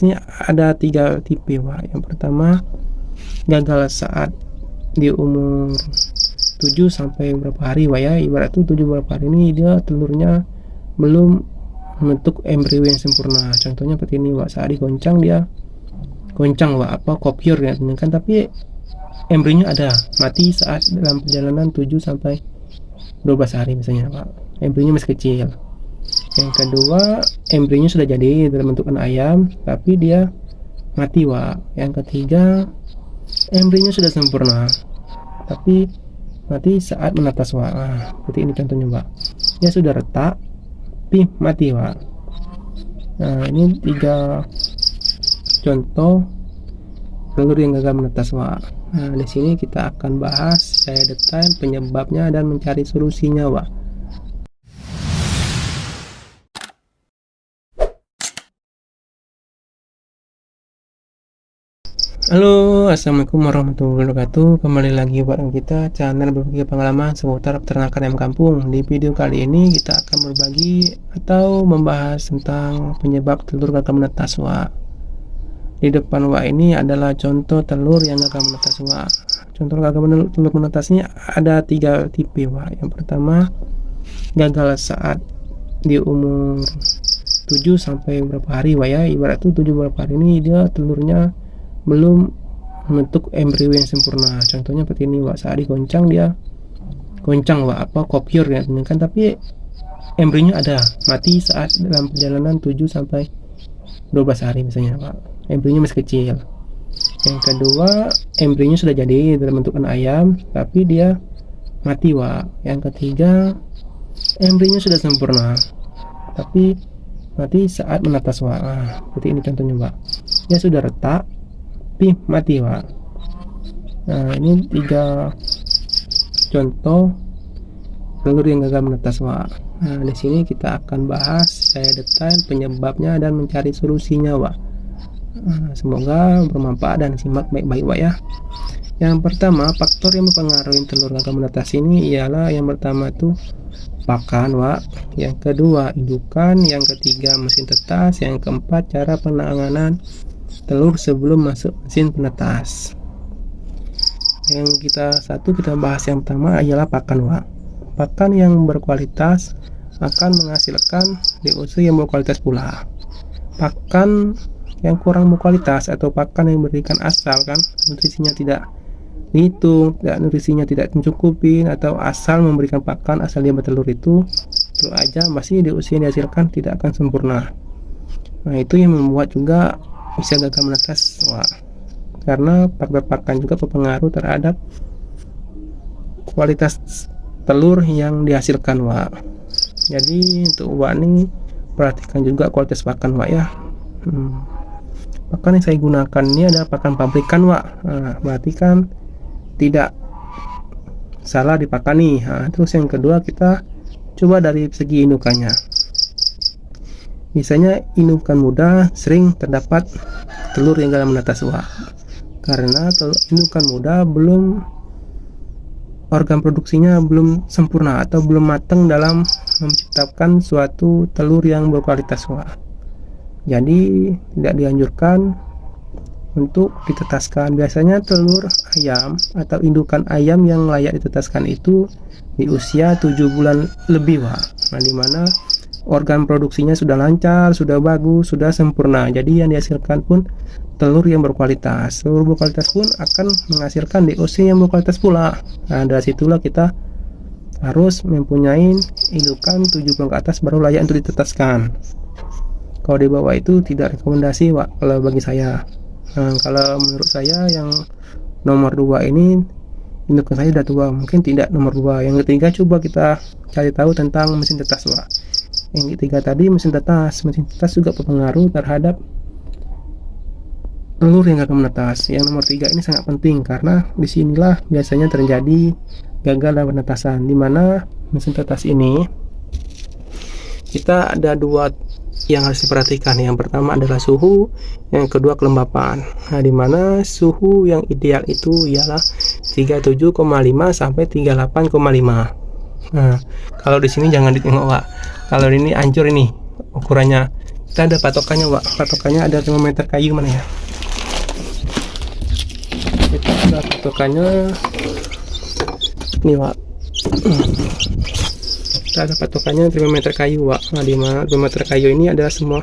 Ini ada 3 tipe, Pak. Yang pertama, gagal saat di umur 7 sampai berapa hari, Pak ya. Ibarat tuh 7 berapa hari ini dia telurnya belum membentuk embrio yang sempurna. Contohnya seperti ini, Pak. Saat digoncang dia goncang, Pak, kopior ya, kan, tapi embrionya ada, mati saat dalam perjalanan 7 sampai 12 hari misalnya, Pak. Embrionya masih kecil. Yang kedua, embrionya sudah jadi dalam bentukan ayam, tapi dia mati, Pak. Yang ketiga, embrionya sudah sempurna, tapi mati saat menetas, Pak. Nah, seperti ini contohnya, Pak. Dia sudah retak, tapi mati, Pak. Nah, ini 3 contoh telur yang gagal menetas, Pak. Nah, di sini kita akan bahas saya detail penyebabnya dan mencari solusinya, Pak. Halo, assalamualaikum warahmatullahi wabarakatuh. Kembali lagi bareng kita channel berbagi pengalaman seputar peternakan ayam kampung. Di video kali ini kita akan berbagi atau membahas tentang penyebab telur gagal menetas, Wak. Di depan Wak ini adalah contoh telur yang gagal menetas, Wak. Contoh gagal telur menetasnya ada 3 tipe, Wak. Yang pertama, gagal saat di umur 7 sampai berapa hari, Wak ya. Ibarat tuh 7 berapa hari ini dia telurnya belum membentuk embrio yang sempurna. Contohnya seperti ini, Pak. Saat digoncang dia goncang, Pak, kopior ya, kan, tapi embrionya ada, mati saat dalam perjalanan 7 sampai 12 hari misalnya, Pak. Embrionya masih kecil. Yang kedua, embrionya sudah jadi dalam bentukan ayam, tapi dia mati, Pak. Yang ketiga, embrionya sudah sempurna, tapi mati saat menetas, Pak. Nah, seperti ini contohnya, Pak. Dia sudah retak, tapi mati, Pak. Nah, ini 3 contoh telur yang gagal menetas, Pak. Nah, di sini kita akan bahas saya detail penyebabnya dan mencari solusinya, Pak. Nah, semoga bermanfaat dan simak baik-baik, Pak ya. Yang pertama, faktor yang mempengaruhi telur gagal menetas ini ialah yang pertama itu pakan, Pak. Yang kedua, indukan. Yang ketiga, mesin tetas. Yang keempat, cara penanganan telur sebelum masuk mesin penetas. Yang kita bahas yang pertama ialah pakan, Wak. Pakan yang berkualitas akan menghasilkan DOC yang berkualitas pula. Pakan yang kurang berkualitas atau pakan yang berikan asal, kan, nutrisinya tidak dihitung, nutrisinya tidak mencukupi, atau asal memberikan pakan asal dia bertelur itu telur aja, pasti DOC yang dihasilkan tidak akan sempurna. Nah, itu yang membuat juga bisa gagal menetas, Wak. Karena faktor pakan juga berpengaruh terhadap kualitas telur yang dihasilkan, Wak. Jadi untuk Wak ini perhatikan juga kualitas pakan, Wak ya. Pakan yang saya gunakan ini adalah pakan pabrikan, Wak. Nah, berarti kan tidak salah di pakan nih. Nah, terus yang kedua kita coba dari segi indukannya. Misalnya indukan muda sering terdapat telur yang gagal menetas, Wak. Karena indukan muda belum organ produksinya belum sempurna atau belum matang dalam menciptakan suatu telur yang berkualitas, Wak. Jadi tidak dianjurkan untuk ditetaskan. Biasanya telur ayam atau indukan ayam yang layak ditetaskan itu di usia 7 bulan lebih, Wak. Nah, dimana organ produksinya sudah lancar, sudah bagus, sudah sempurna. Jadi yang dihasilkan pun telur yang berkualitas. Telur berkualitas pun akan menghasilkan DOC yang berkualitas pula. Nah, dari situlah kita harus mempunyai indukan 7 bulan ke atas baru layak untuk ditetaskan. Kalau di bawah itu tidak rekomendasi, Pak, kalau bagi saya. Nah, kalau menurut saya yang nomor 2 ini indukan saya sudah tua, mungkin tidak nomor 2. Yang ketiga coba kita cari tahu tentang mesin tetas, Pak. Yang ketiga tadi mesin tetas juga berpengaruh terhadap telur yang gagal menetas. Yang nomor 3 ini sangat penting karena disinilah biasanya terjadi gagal dalam penetasan, dimana mesin tetas ini kita ada 2 yang harus diperhatikan. Yang pertama adalah suhu, yang kedua kelembapan. Nah, dimana suhu yang ideal itu ialah 37,5 sampai 38,5. Nah, kalau di sini jangan ditengok, Pak. Kalau ini hancur, ini ukurannya Kita ada patokannya Wak, patokannya ada termometer kayu mana ya, kita ada patokannya nih Wak. Kita ada patokannya termometer kayu Wak. Nah, di mana termometer kayu ini adalah semua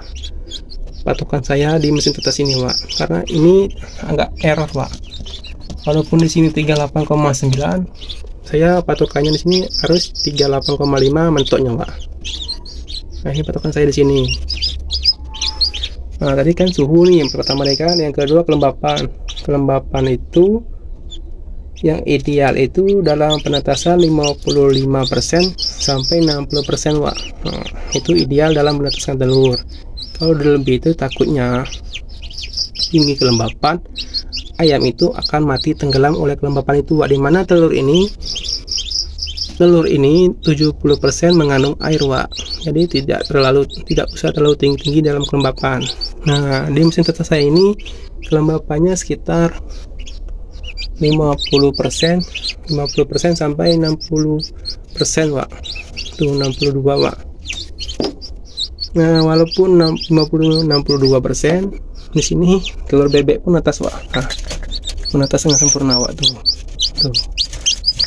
patokan saya di mesin tetes ini Wak, karena ini agak error Wak. Walaupun di sini 38,9, saya patokannya di sini harus 38,5 mentoknya Wak. Nah, ini patokan saya di sini. Nah, tadi kan suhu nih yang pertama kan, yang kedua kelembapan. Kelembapan itu yang ideal itu dalam penetasan 55% sampai 60% Wak. Nah, itu ideal dalam menetaskan telur. Kalau lebih itu takutnya tinggi kelembapan, ayam itu akan mati tenggelam oleh kelembapan itu Wak. Dimana telur ini 70% mengandung air Wak, jadi tidak usah terlalu tinggi dalam kelembapan. Nah, di mesin tetes saya ini kelembapannya sekitar 50% sampai 60% Wak. Tuh 62 Wak. Nah, walaupun 62%, di sini telur bebek pun netas Wak. Nah, menetas dengan sempurna Wak, tuh.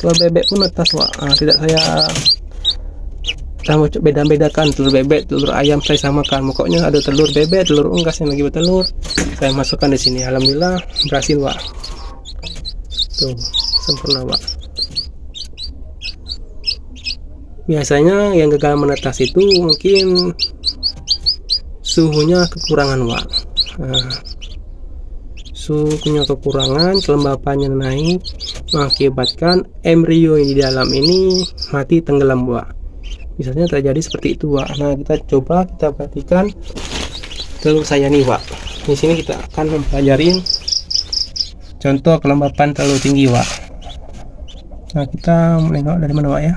Telur bebek pun netas Wak. Nah, tidak saya beda-bedakan telur bebek, telur ayam saya samakan. Pokoknya ada telur bebek, telur unggas yang lagi bertelur, saya masukkan di sini. Alhamdulillah berhasil Wak. Tuh, sempurna Wak. Biasanya yang gagal menetas itu mungkin suhunya kekurangan Wak. Nah, suhunya kekurangan, kelembapannya naik, mengakibatkan embrio yang di dalam ini mati tenggelam Wak. Biasanya terjadi seperti itu Wak. Nah, kita perhatikan telur saya nih Wak. Di sini kita akan mempelajarin contoh kelembapan terlalu tinggi Wak. Nah, kita menengok dari mana Wak ya?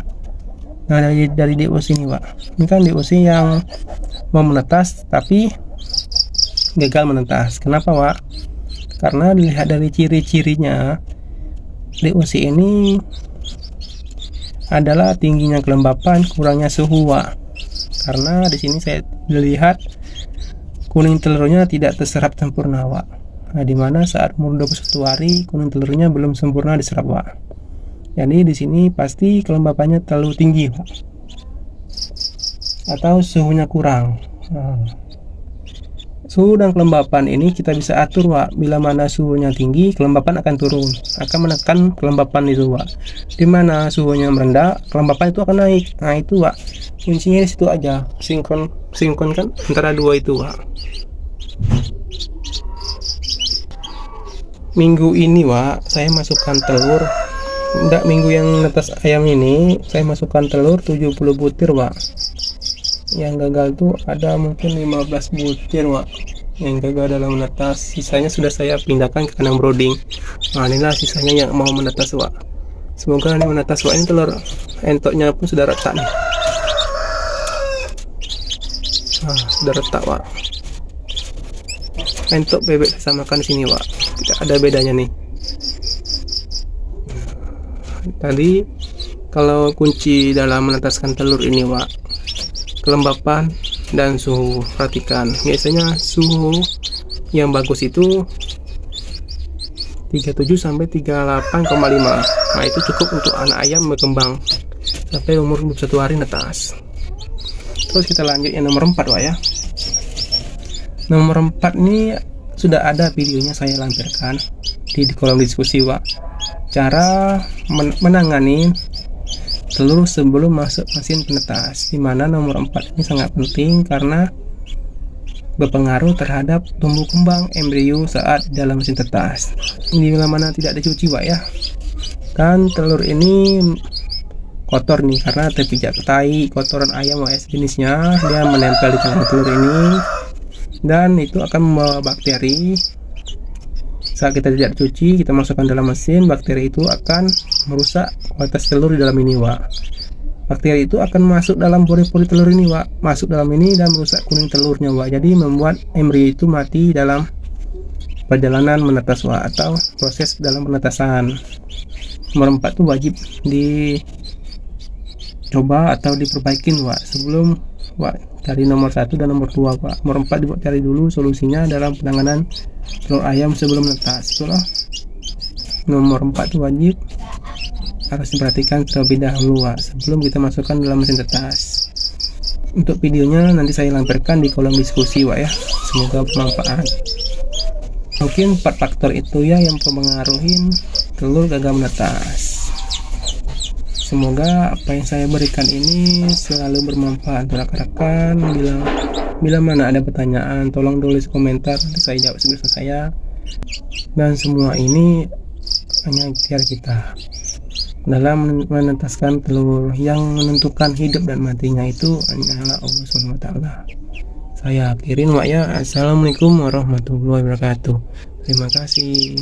Nah, dari DOC ini Wak. Ini kan DOC yang mau menetas tapi gagal menetas. Kenapa Wak? Karena dilihat dari ciri-cirinya, DOC ini adalah tingginya kelembapan, kurangnya suhu Wak. Karena di sini saya lihat kuning telurnya tidak terserap sempurna Wak. Nah, dimana saat umur 21 hari kuning telurnya belum sempurna diserap Wak. Jadi di sini pasti kelembapannya terlalu tinggi Wak, atau suhunya kurang. Nah, suhu dan kelembapan ini kita bisa atur Wak. Bila mana suhunya tinggi, kelembapan akan turun, akan menekan kelembapan itu Wak. Dimana suhunya merendah, kelembapan itu akan naik. Nah, itu Wak, kuncinya di situ aja, sinkronkan antara dua itu Wak. Minggu ini Wak, saya masukkan telur, enggak, minggu yang netas ayam ini saya masukkan telur 70 butir Wak. Yang gagal tuh ada mungkin 15 butir Wak, yang gagal dalam menetas. Sisanya sudah saya pindahkan ke kandang brooding. Nah, inilah sisanya yang mau menetas Wak. Semoga ini menetas Wak. Ini telur entoknya pun sudah retak nih. Nah, sudah retak Wak. Entok bebek saya samakan di sini Wak. Tidak ada bedanya nih. Tadi kalau kunci dalam menetaskan telur ini Wak, kelembapan dan suhu. Perhatikan, biasanya suhu yang bagus itu 37 sampai 38,5. Nah, itu cukup untuk anak ayam berkembang sampai umur 21 hari netas. Terus kita lanjut yang nomor 4 Wak ya. Nomor 4 ini sudah ada videonya saya lampirkan di kolom diskusi Wak. Cara menangani telur sebelum masuk mesin penetas, dimana nomor 4 ini sangat penting karena berpengaruh terhadap tumbuh kembang embrio saat dalam mesin tetas. Ini bila mana tidak dicuci Wak ya, kan telur ini kotor nih karena terpijak tai kotoran ayam Wak ya, jenisnya dia menempel di tengah telur ini, dan itu akan membawa bakteri. Saat kita tidak cuci, kita masukkan dalam mesin, bakteri itu akan merusak kualitas telur di dalam ini Wak. Bakteri itu akan masuk dalam pori-pori telur ini Wak, masuk dalam ini dan merusak kuning telurnya Wak. Jadi membuat embrio itu mati dalam perjalanan menetas Wak, atau proses dalam penetasan. Nomor 4 itu wajib dicoba atau diperbaikin Wak sebelum Wak dari nomor 1 dan nomor 2 Pak. Nomor 4 dibuat cari dulu solusinya dalam penanganan telur ayam sebelum menetas. Itulah nomor 4 itu wajib harus diperhatikan terlebih dahulu Pak, sebelum kita masukkan dalam mesin tetas. Untuk videonya nanti saya lampirkan di kolom diskusi Pak ya. Semoga bermanfaat. Mungkin 4 faktor itu ya yang mempengaruhi telur gagal menetas. Semoga apa yang saya berikan ini selalu bermanfaat untuk rekan-rekan. Bila mana ada pertanyaan, tolong tulis komentar, nanti saya jawab sebisa saya. Dan semua ini hanya ikhtiar kita dalam menetaskan telur. Yang menentukan hidup dan matinya itu hanyalah Allah SWT. Saya akhirin Pak ya. Assalamualaikum warahmatullahi wabarakatuh. Terima kasih.